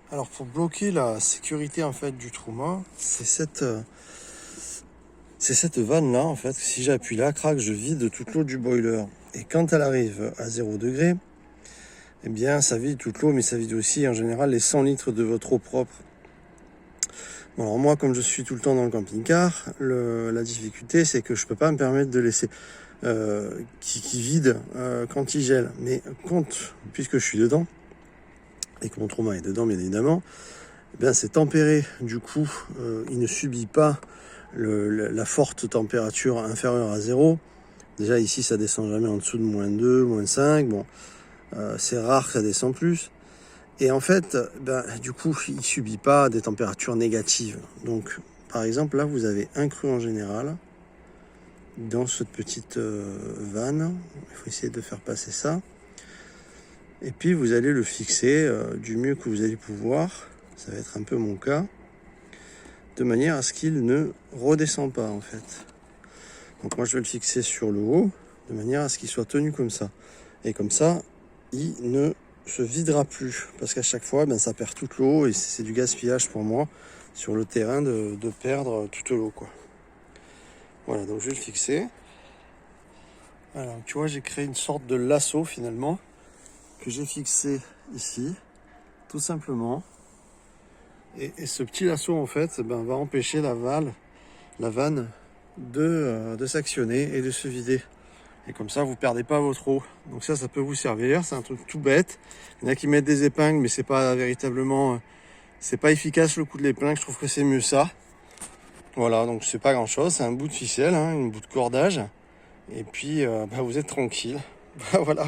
Alors pour bloquer la sécurité en fait du Truma, c'est cette vanne là en fait. Si j'appuie là, crac, je vide toute l'eau du boiler. Et quand elle arrive à 0 degré, eh bien ça vide toute l'eau, mais ça vide aussi en général les 100 litres de votre eau propre. Bon, alors moi, comme je suis tout le temps dans le camping-car, la difficulté c'est que je peux pas me permettre de laisser qui vide quand il gèle. Mais puisque je suis dedans et que mon Truma est dedans bien évidemment, eh bien c'est tempéré. Du coup, il ne subit pas la forte température inférieure à 0. Déjà ici ça descend jamais en dessous de -2, -5. Bon, c'est rare que ça descend plus. Et en fait, du coup, il subit pas des températures négatives. Donc, par exemple, là, vous avez un cru en général dans cette petite vanne. Il faut essayer de faire passer ça. Et puis, vous allez le fixer du mieux que vous allez pouvoir. Ça va être un peu mon cas. De manière à ce qu'il ne redescend pas, en fait. Donc, moi, je vais le fixer sur le haut, de manière à ce qu'il soit tenu comme ça. Et comme ça, il ne se videra plus, parce qu'à chaque fois ça perd toute l'eau et c'est du gaspillage pour moi sur le terrain de perdre toute l'eau, quoi. Voilà, donc je vais le fixer. Alors tu vois, j'ai créé une sorte de lasso finalement que j'ai fixé ici tout simplement, et ce petit lasso en fait va empêcher la vanne de s'actionner et de se vider. Et comme ça, vous perdez pas votre eau. Donc ça peut vous servir. C'est un truc tout bête. Il y en a qui mettent des épingles, mais c'est pas véritablement, c'est pas efficace le coup de l'épingle. Je trouve que c'est mieux ça. Voilà, donc c'est pas grand chose. C'est un bout de ficelle, un bout de cordage. Et puis, vous êtes tranquille. Voilà.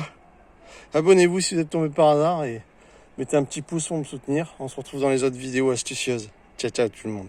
Abonnez-vous si vous êtes tombé par hasard et mettez un petit pouce pour me soutenir. On se retrouve dans les autres vidéos astucieuses. Ciao, ciao tout le monde.